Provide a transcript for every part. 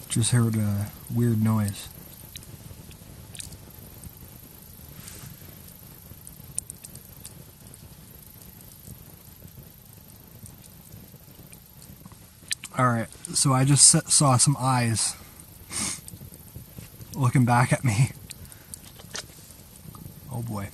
Just heard a weird noise. Alright, so I just saw some eyes looking back at me. Oh boy.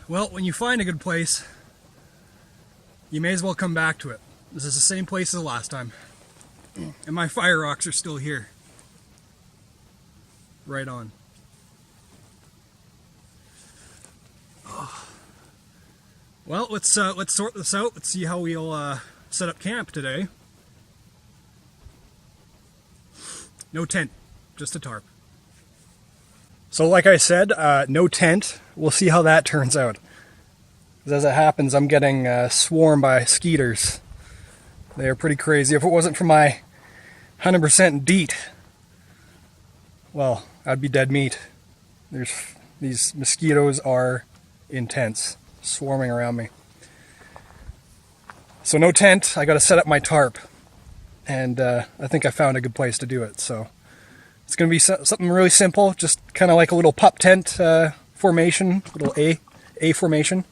Well, when you find a good place, you may as well come back to it. This is the same place as last time. And my fire rocks are still here. Right on. Oh. Well, let's sort this out. Let's see how we'll set up camp today. No tent, just a tarp. So like I said, no tent. We'll see how that turns out. As it happens, I'm getting swarmed by skeeters. They are pretty crazy. If it wasn't for my 100% DEET, well, I'd be dead meat. These mosquitoes are intense, swarming around me. So no tent, I gotta set up my tarp. And I think I found a good place to do it, so. It's going to be something really simple, just kind of like a little pup tent formation, little A formation.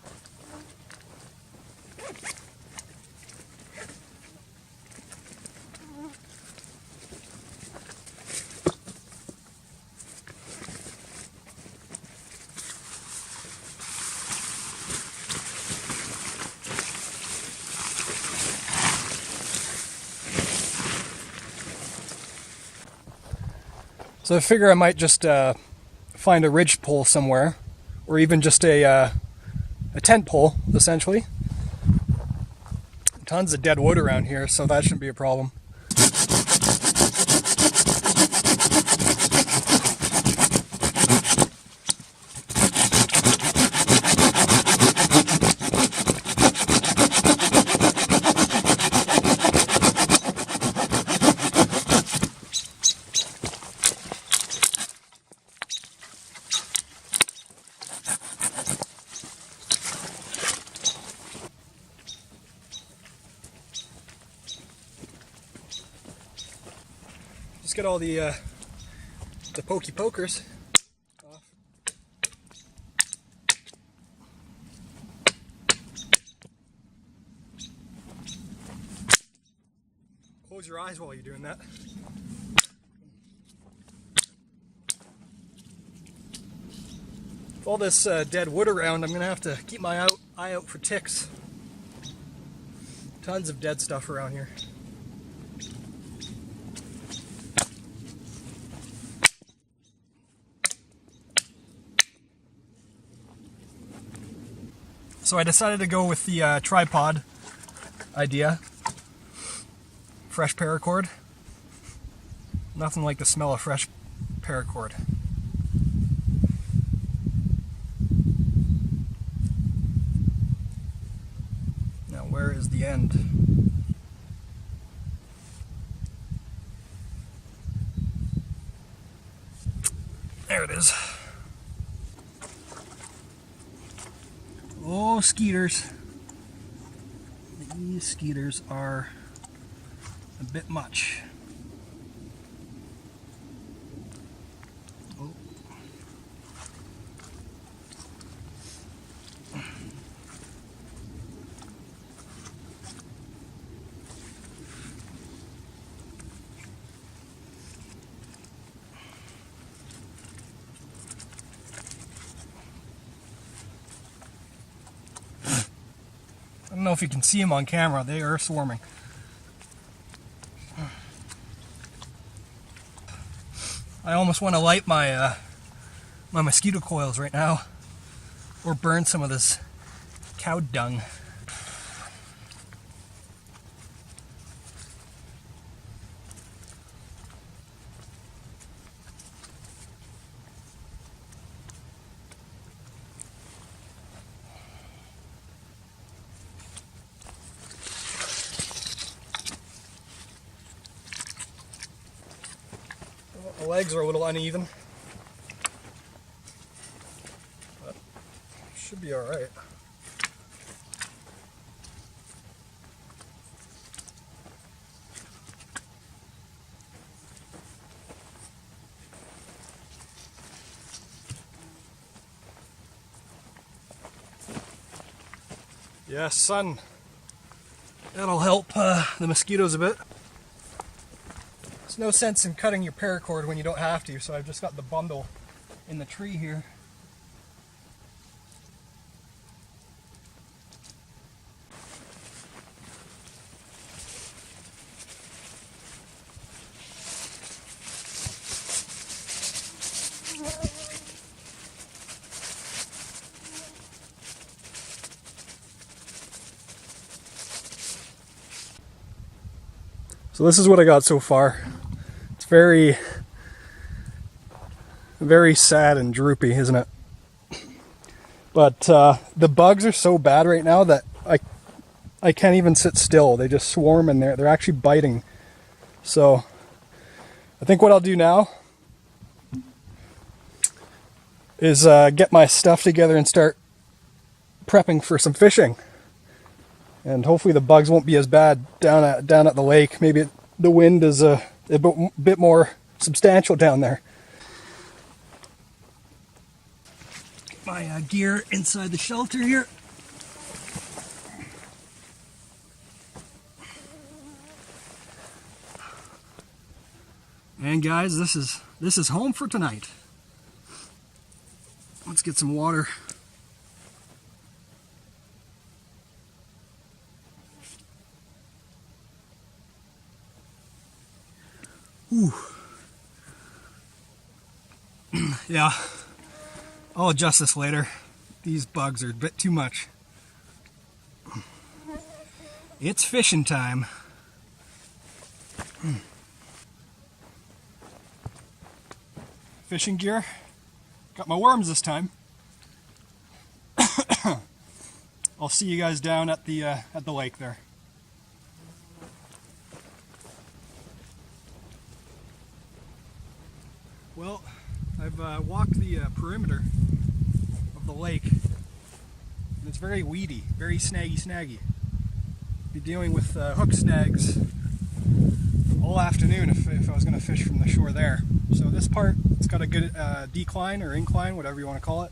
So I figure I might just find a ridge pole somewhere, or even just a tent pole, essentially. Tons of dead wood around here, so that shouldn't be a problem. Just get all the pokey pokers off. Close your eyes while you're doing that. With all this dead wood around, I'm gonna have to keep my eye out for ticks. Tons of dead stuff around here. So I decided to go with the tripod idea fresh paracord. Nothing like the smell of fresh paracord. Now where is the end? There it is. Oh, skeeters. These skeeters are a bit much. Oh. I don't know if you can see them on camera, they are swarming. I almost want to light my my mosquito coils right now, or burn some of this cow dung. The legs are a little uneven, but should be all right. Yeah, sun. That'll help the mosquitoes a bit. There's no sense in cutting your paracord when you don't have to, so I've just got the bundle in the tree here. So this is what I got so far. It's very sad and droopy, isn't it? But the bugs are so bad right now that I can't even sit still. They just swarm and they're actually biting. So I think what I'll do now is get my stuff together and start prepping for some fishing. And hopefully the bugs won't be as bad down at the lake. Maybe the wind is a bit more substantial down there. Get my gear inside the shelter here. And guys, this is home for tonight. Let's get some water. Ooh. Yeah, I'll adjust this later. These bugs are a bit too much. It's fishing time. Fishing gear. Got my worms this time. I'll see you guys down at the lake there. Well, I've walked the perimeter of the lake, and it's very weedy, very snaggy. Be dealing with hook snags all afternoon if I was going to fish from the shore there. So this part, it's got a good decline or incline, whatever you want to call it,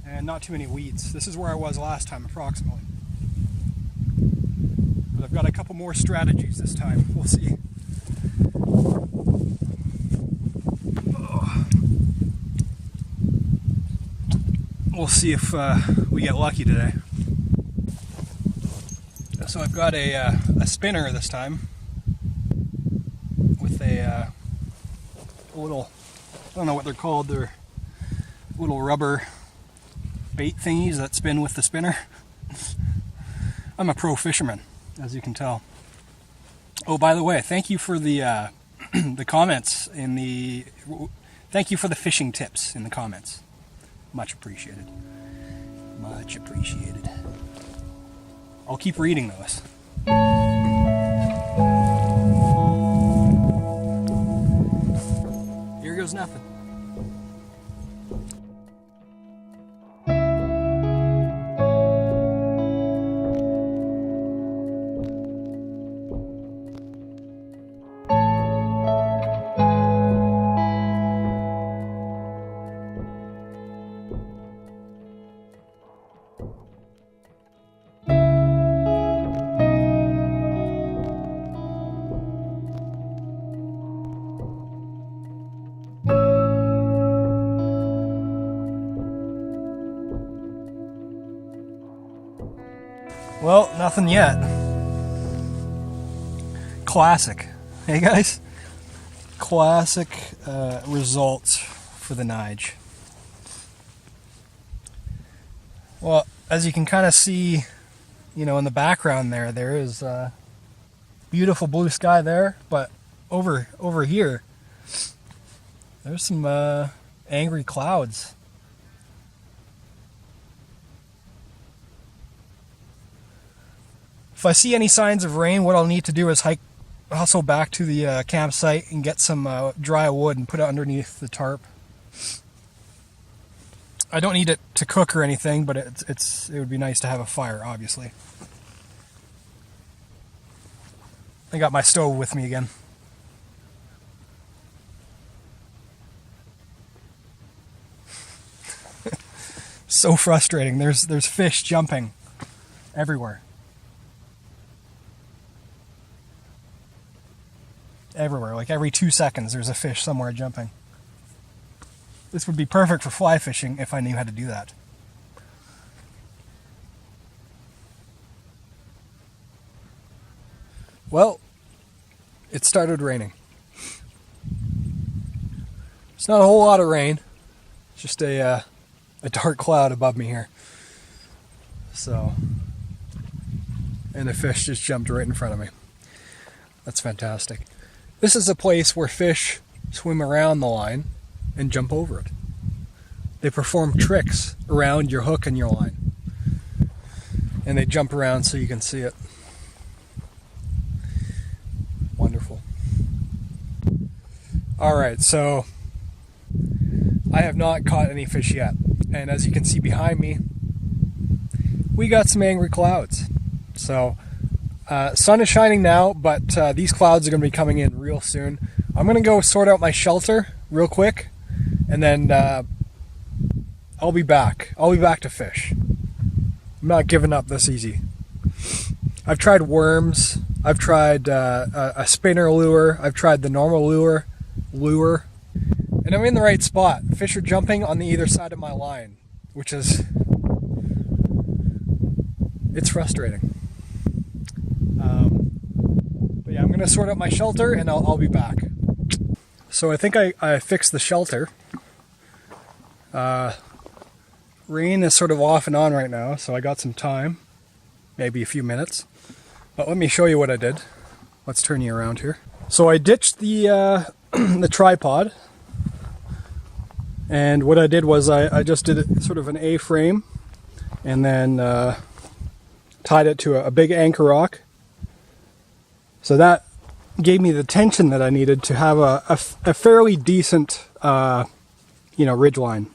and not too many weeds. This is where I was last time, approximately. But I've got a couple more strategies this time. We'll see. We'll see if we get lucky today. So I've got a spinner this time with a little, I don't know what they're called, they're little rubber bait thingies that spin with the spinner. I'm a pro fisherman, as you can tell. Oh, by the way, thank you for the the comments in the. Thank you for the fishing tips in the comments. Much appreciated. Much appreciated. I'll keep reading those. Here goes nothing. Well, nothing yet. Classic. Hey guys? Classic results for the Nige. Well, as you can kind of see, you know, in the background there is beautiful blue sky there, but over here, there's some angry clouds. If I see any signs of rain, what I'll need to do is hustle back to the campsite and get some dry wood and put it underneath the tarp. I don't need it to cook or anything, but it would be nice to have a fire, obviously. I got my stove with me again. So frustrating. There's fish jumping everywhere. Everywhere, like every 2 seconds there's a fish somewhere jumping. This would be perfect for fly fishing if I knew how to do that. Well, it started raining. It's not a whole lot of rain, just a dark cloud above me here. So, and the fish just jumped right in front of me. That's fantastic. This is a place where fish swim around the line and jump over it. They perform tricks around your hook and your line. And they jump around so you can see it. Wonderful. Alright, so I have not caught any fish yet. And as you can see behind me, we got some angry clouds. So sun is shining now, but these clouds are going to be coming in real soon. I'm going to go sort out my shelter real quick, and then I'll be back. I'll be back to fish. I'm not giving up this easy. I've tried worms. I've tried a spinner lure. I've tried the normal lure, and I'm in the right spot. Fish are jumping on the either side of my line, which is, it's frustrating. But yeah, I'm going to sort out my shelter and I'll be back. So I think I fixed the shelter. Rain is sort of off and on right now, so I got some time, maybe a few minutes. But let me show you what I did. Let's turn you around here. So I ditched the the tripod, and what I did was I just did it sort of an A-frame, and then tied it to a big anchor rock. So that gave me the tension that I needed to have a fairly decent, ridge line.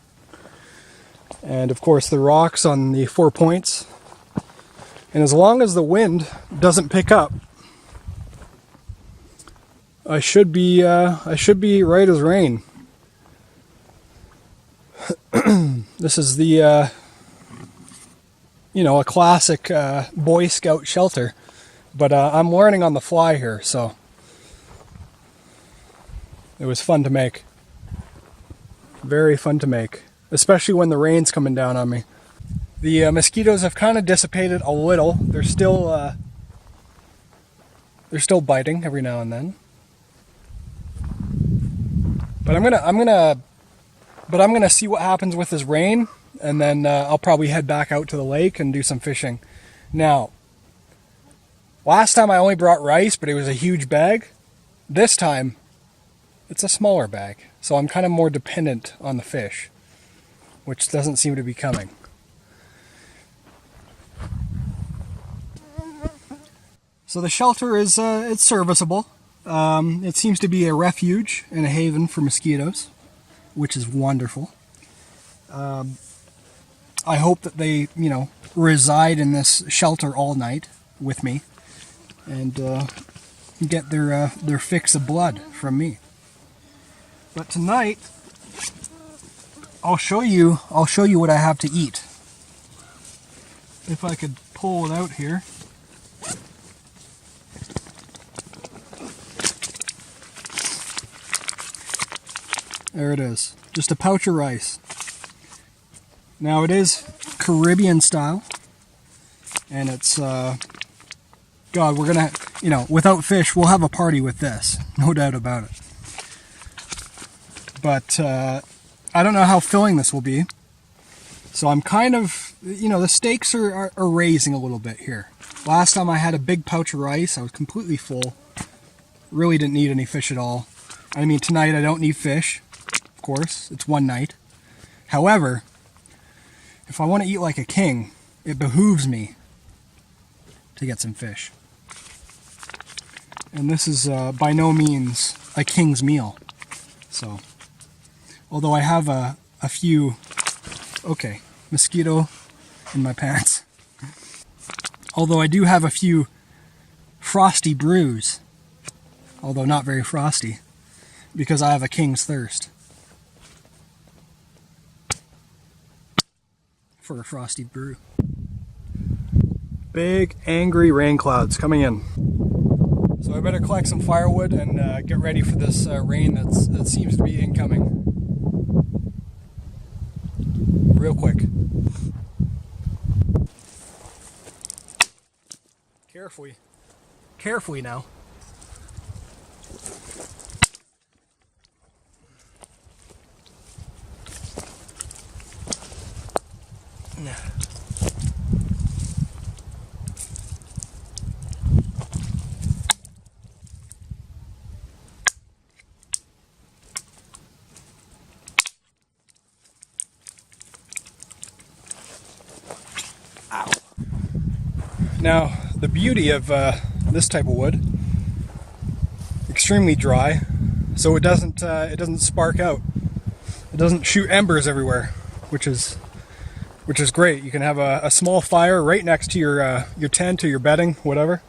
And of course the rocks on the 4 points. And as long as the wind doesn't pick up, I should be right as rain. This is the a classic Boy Scout shelter, but I'm learning on the fly here, so it was fun to make. Very fun to make, especially when the rain's coming down on me. The mosquitoes have kind of dissipated a little. They're still biting every now and then. But I'm gonna see what happens with this rain, and then I'll probably head back out to the lake and do some fishing. Now, Last time I only brought rice, but it was a huge bag. This time, it's a smaller bag. So I'm kind of more dependent on the fish, which doesn't seem to be coming. So the shelter is it's serviceable. It seems to be a refuge and a haven for mosquitoes, which is wonderful. I hope that they, reside in this shelter all night with me and get their fix of blood from me. But tonight, I'll show you what I have to eat. If I could pull it out here. There it is. Just a pouch of rice. Now it is Caribbean style. And it's, God, we're gonna, without fish, we'll have a party with this. No doubt about it. But, I don't know how filling this will be. So I'm kind of, the stakes are raising a little bit here. Last time I had a big pouch of rice, I was completely full. Really didn't need any fish at all. I mean, tonight I don't need fish. Of course, it's one night. However, if I want to eat like a king, it behooves me to get some fish. And this is by no means a king's meal. So, although I have a few, mosquito in my pants. Although I do have a few frosty brews, although not very frosty, because I have a king's thirst for a frosty brew. Big angry rain clouds coming in. So I better collect some firewood and get ready for this rain that seems to be incoming. Real quick. Carefully now. Ow. Now, the beauty of this type of wood, extremely dry, so it doesn't spark out. It doesn't shoot embers everywhere, which is great. You can have a small fire right next to your tent or your bedding, whatever,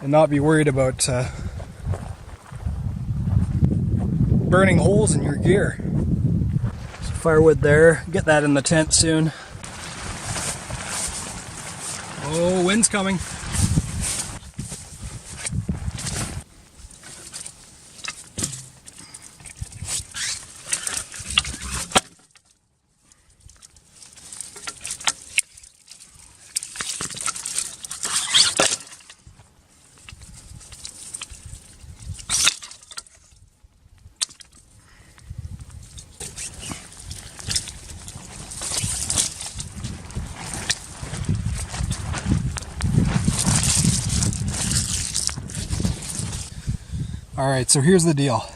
and not be worried about burning holes in your gear. So firewood there. Get that in the tent soon. Oh, wind's coming. Alright, so here's the deal.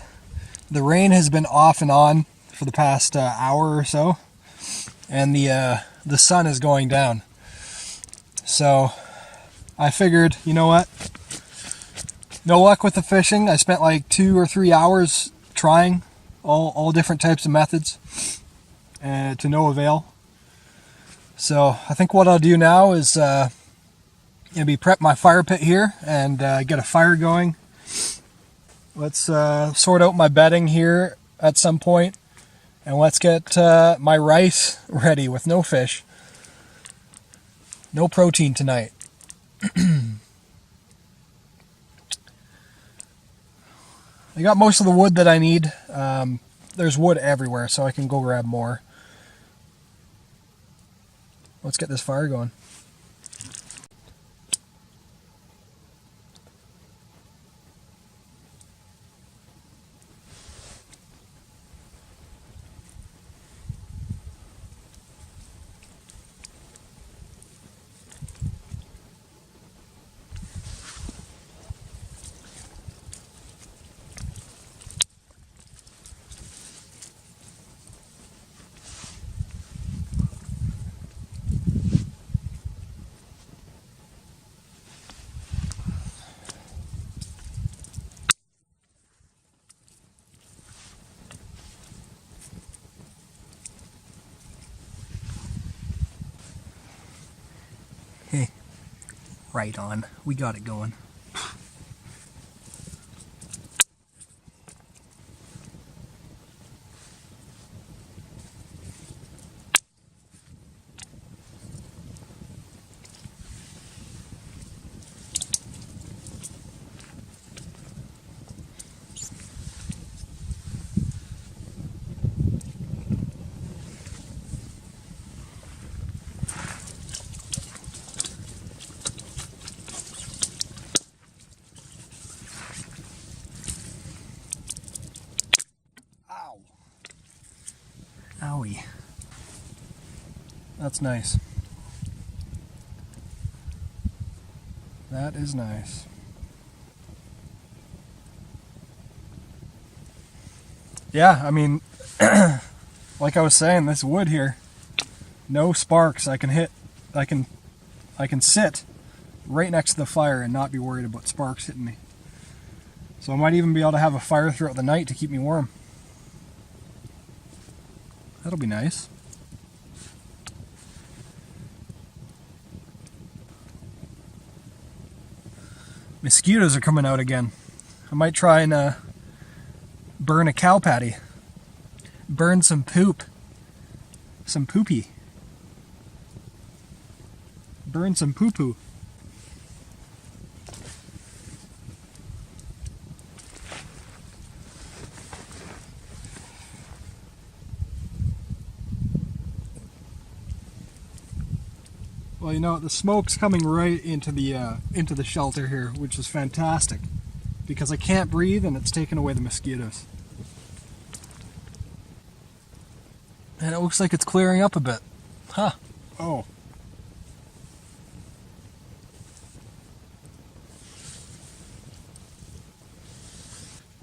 The rain has been off and on for the past hour or so, and the sun is going down. So I figured, you know what? No luck with the fishing. I spent like 2 or 3 hours trying all different types of methods, and to no avail. So I think what I'll do now is maybe prep my fire pit here and get a fire going. Let's sort out my bedding here at some point, and let's get my rice ready with no fish. No protein tonight. I got most of the wood that I need. There's wood everywhere, so I can go grab more. Let's get this fire going. Right on. We got it going. Owie. That's nice. That is nice. Yeah, I mean, like I was saying, this wood here, no sparks. I can sit right next to the fire and not be worried about sparks hitting me. So I might even be able to have a fire throughout the night to keep me warm. That'll be nice. Mosquitoes are coming out again. I might try and burn a cow patty. Burn some poop. Some poopy. Burn some poo-poo. Well, you know, the smoke's coming right into the shelter here, which is fantastic, because I can't breathe and it's taking away the mosquitoes. And it looks like it's clearing up a bit. Huh. Oh.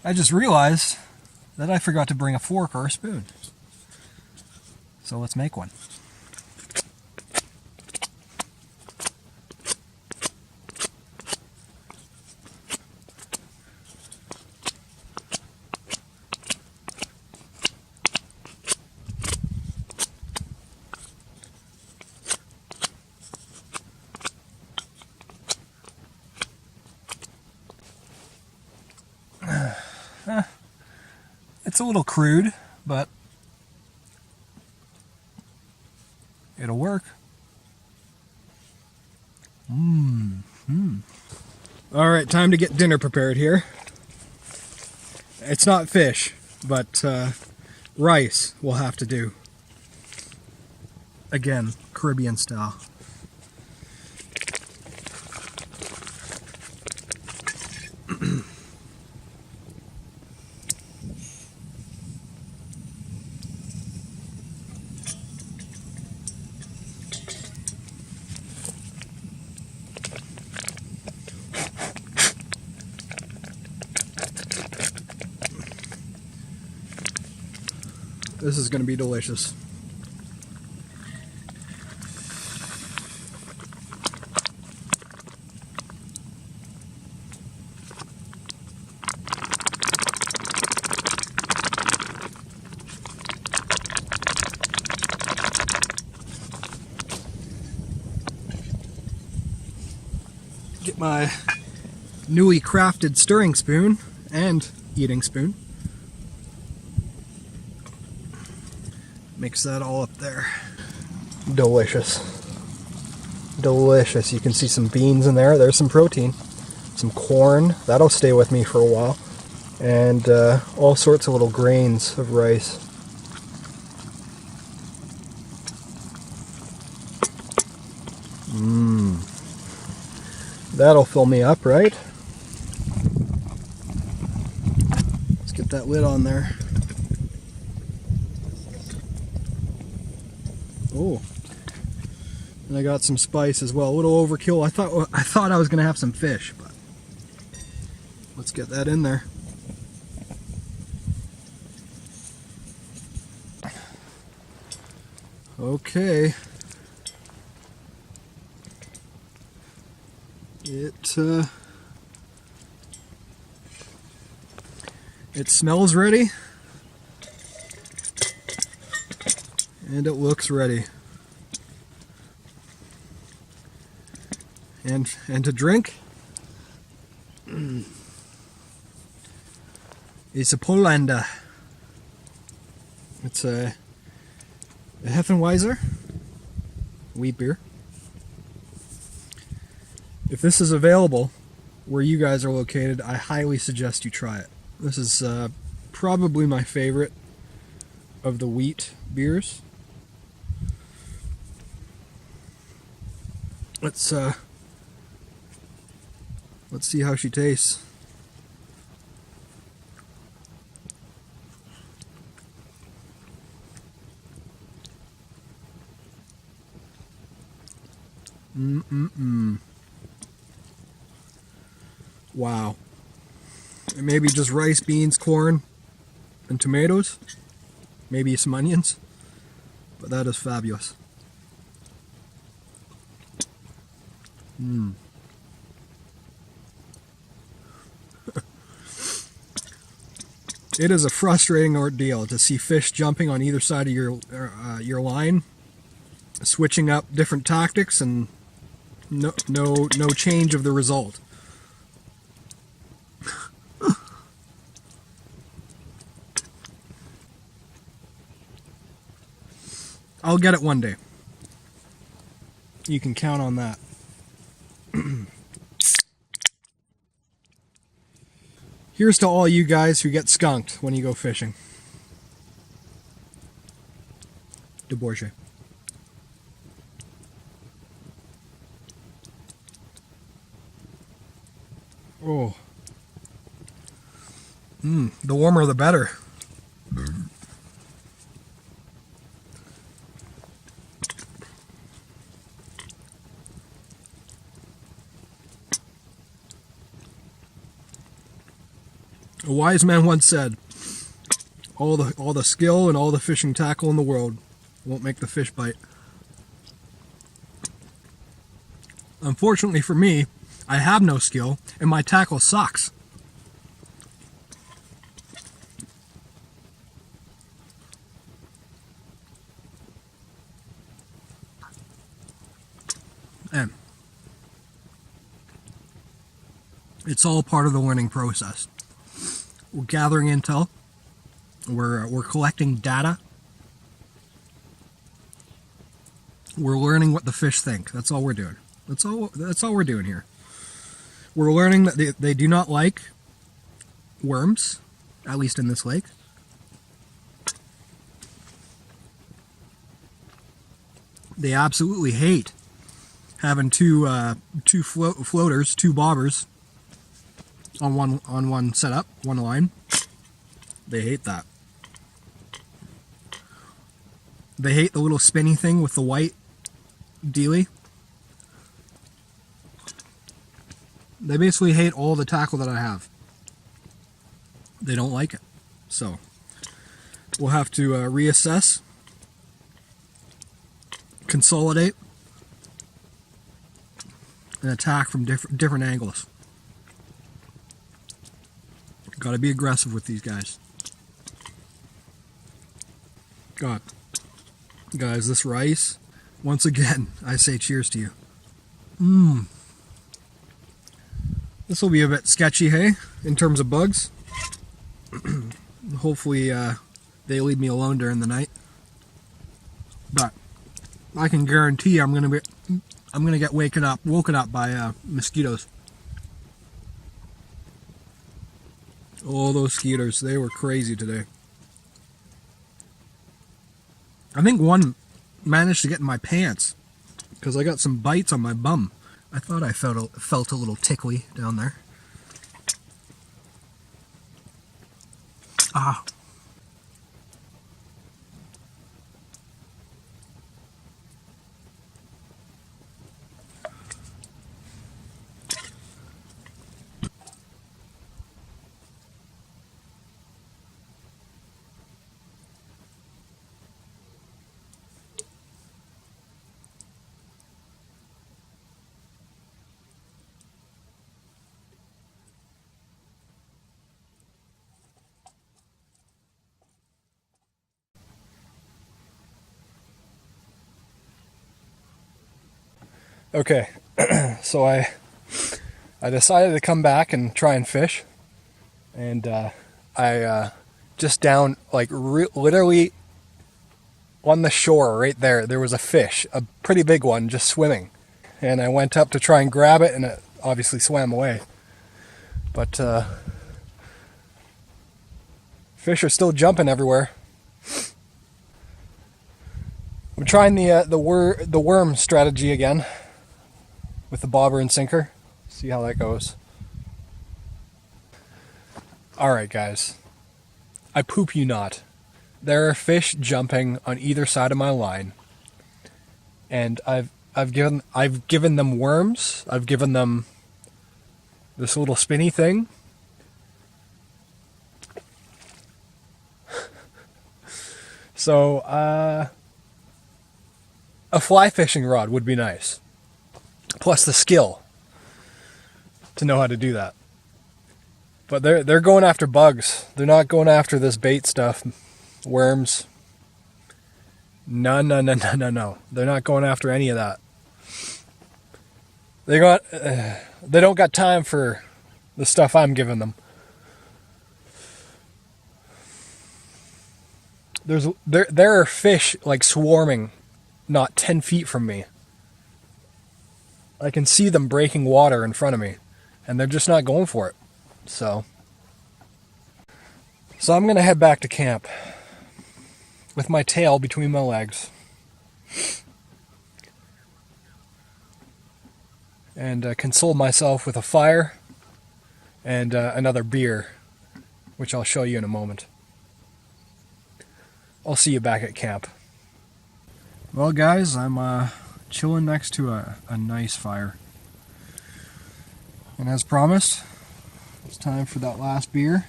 I just realized that I forgot to bring a fork or a spoon. So let's make one. It's a little crude, but it'll work. All right, time to get dinner prepared here. It's not fish, but rice will have to do. Again, Caribbean style. This is going to be delicious. Get my newly crafted stirring spoon and eating spoon. Mix that all up there. Delicious. Delicious. You can see some beans in there. There's some protein. Some corn. That'll stay with me for a while. And all sorts of little grains of rice. That'll fill me up, right? Let's get that lid on there. Oh, and I got some spice as well. A little overkill. I thought I was gonna have some fish, but let's get that in there. Okay. It smells ready. And it looks ready. And to drink is a Polander. It's a Heffenweiser wheat beer. If this is available where you guys are located, I highly suggest you try it. This is probably my favorite of the wheat beers. Let's see how she tastes. Wow. And maybe just rice, beans, corn, and tomatoes. Maybe some onions. But that is fabulous. It is a frustrating ordeal to see fish jumping on either side of your line, switching up different tactics, and no change of the result. I'll get it one day. You can count on that. Here's to all you guys who get skunked when you go fishing. De Bourget. Oh. The warmer the better. A wise man once said, all the skill and all the fishing tackle in the world won't make the fish bite. Unfortunately for me, I have no skill and my tackle sucks. And it's all part of the learning process. We're gathering intel. We're collecting data. We're learning what the fish think. That's all we're doing. That's all we're doing here. We're learning that they do not like worms, at least in this lake. They absolutely hate having two floaters, two bobbers on one setup, one line. They hate that. They hate the little spinny thing with the white dealie. They basically hate all the tackle that I have. They don't like it. So we'll have to reassess, consolidate, and attack from different angles. Got to be aggressive with these guys. God, guys, this rice, once again, I say cheers to you. This will be a bit sketchy, hey, in terms of bugs. Hopefully, they leave me alone during the night. But I can guarantee I'm gonna get woken up by mosquitoes. Oh, those skeeters, they were crazy today. I think one managed to get in my pants because I got some bites on my bum. I thought I felt a little tickly down there. Ah. Okay, So I decided to come back and try and fish, and I just down like literally on the shore right there was a fish, a pretty big one, just swimming, and I went up to try and grab it, and it obviously swam away. But fish are still jumping everywhere. I'm trying the worm strategy again with the bobber and sinker. See how that goes. Alright guys, I poop you not. There are fish jumping on either side of my line, and I've given them worms. I've given them this little spinny thing. So a fly fishing rod would be nice, plus the skill to know how to do that. But they're going after bugs. They're not going after this bait stuff. Worms. No. They're not going after any of that. They don't got time for the stuff I'm giving them. There are fish like swarming not 10 feet from me. I can see them breaking water in front of me, and they're just not going for it. So I'm going to head back to camp with my tail between my legs and console myself with a fire and another beer, which I'll show you in a moment. I'll see you back at camp. Well guys, I'm chilling next to a nice fire. And as promised, it's time for that last beer.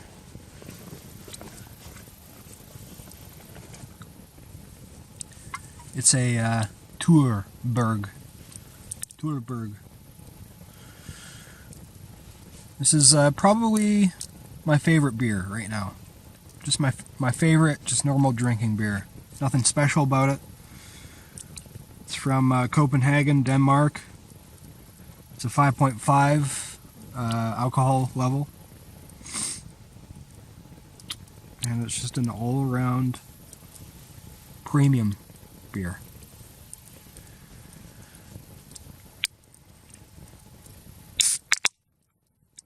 It's a Turberg. This is probably my favorite beer right now. Just my favorite, just normal drinking beer. Nothing special about it. It's from Copenhagen, Denmark. It's a 5.5 alcohol level. And it's just an all-around premium beer.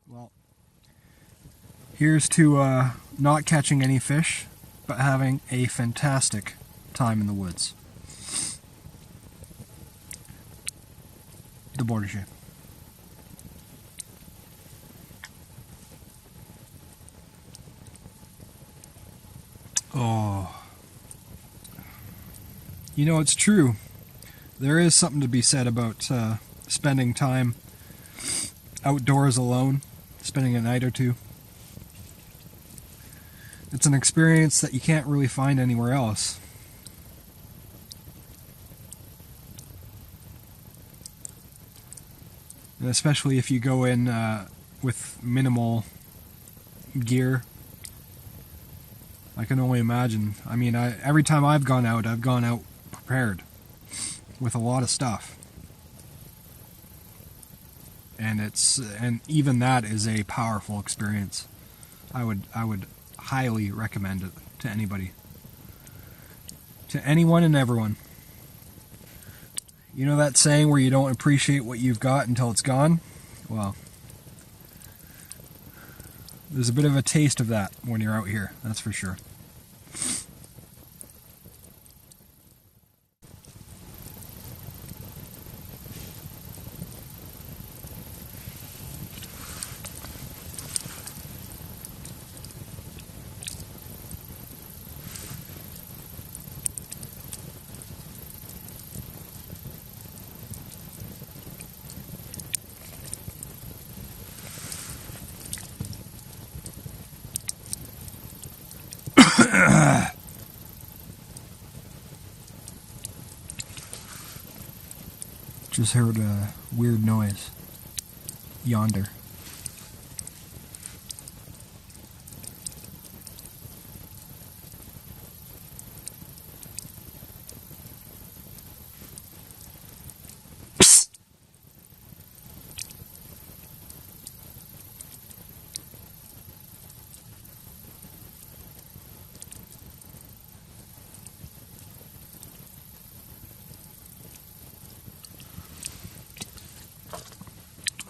Well, here's to not catching any fish, but having a fantastic time in the woods. The border shape. Oh. You know, it's true. There is something to be said about spending time outdoors alone, spending a night or two. It's an experience that you can't really find anywhere else. And especially if you go in with minimal gear. I can only imagine. I mean, every time I've gone out prepared with a lot of stuff. And even that is a powerful experience. I would highly recommend it to anybody. To anyone and everyone. You know that saying where you don't appreciate what you've got until it's gone? Well, there's a bit of a taste of that when you're out here, that's for sure. Just heard a weird noise yonder.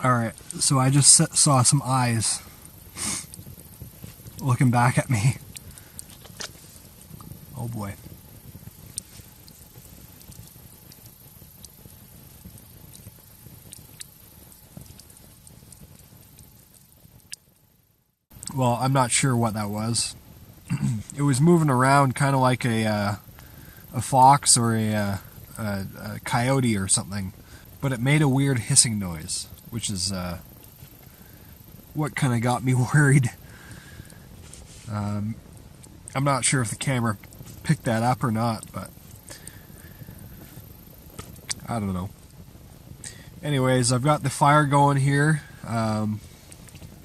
Alright, so I just saw some eyes looking back at me. Oh boy. Well, I'm not sure what that was. It was moving around kind of like a fox or a coyote or something, but it made a weird hissing noise, which is what kind of got me worried. I'm not sure if the camera picked that up or not, but I don't know. Anyways, I've got the fire going here.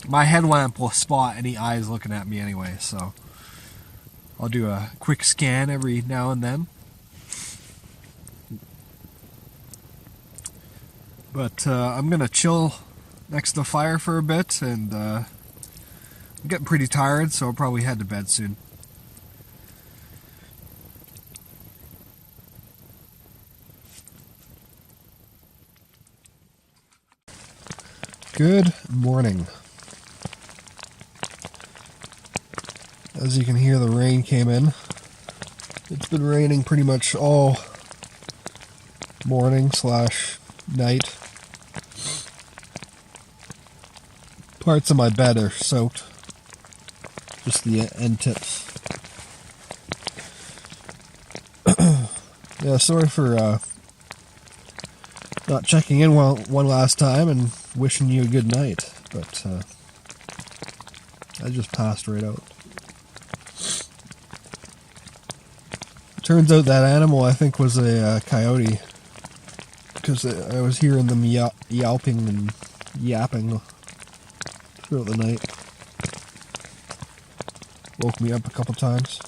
My headlamp will spot any eyes looking at me anyway, so I'll do a quick scan every now and then. But I'm gonna chill next to the fire for a bit, and I'm getting pretty tired, so I'll probably head to bed soon. Good morning. As you can hear, the rain came in. It's been raining pretty much all morning / night. Parts of my bed are soaked. Just the end tips. Yeah, sorry for not checking in one last time and wishing you a good night, but I just passed right out. Turns out that animal, I think, was a coyote, because I was hearing them yelping and yapping throughout the night. Woke me up a couple times.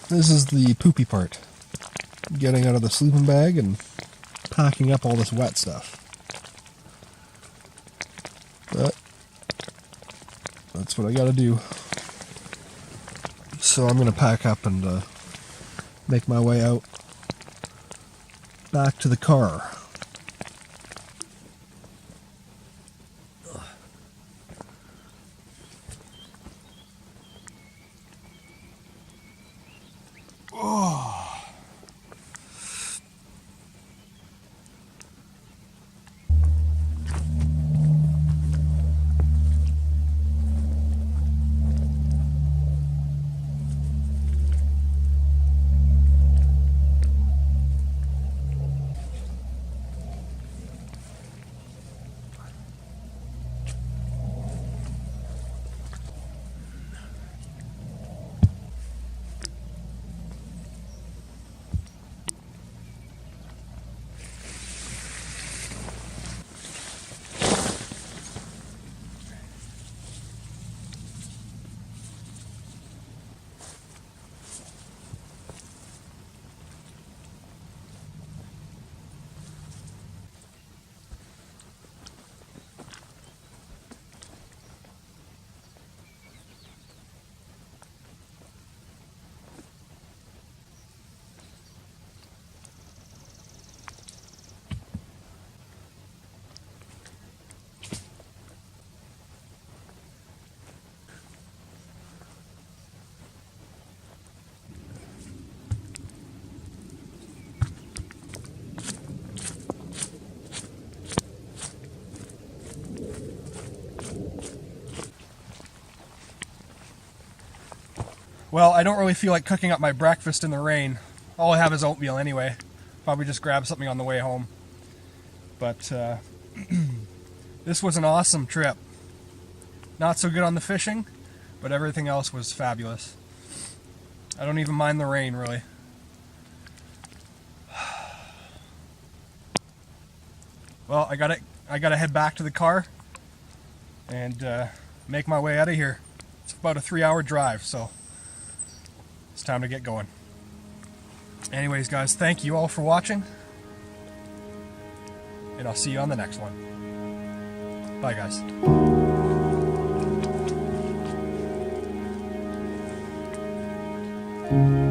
This is the poopy part. Getting out of the sleeping bag and packing up all this wet stuff. But that's what I gotta do. So I'm gonna pack up and make my way out back to the car. Well, I don't really feel like cooking up my breakfast in the rain. All I have is oatmeal anyway. Probably just grab something on the way home. But this was an awesome trip. Not so good on the fishing, but everything else was fabulous. I don't even mind the rain, really. Well, I gotta head back to the car and make my way out of here. It's about a 3-hour drive, so it's time to get going. Anyways, guys, thank you all for watching, and I'll see you on the next one. Bye, guys. you.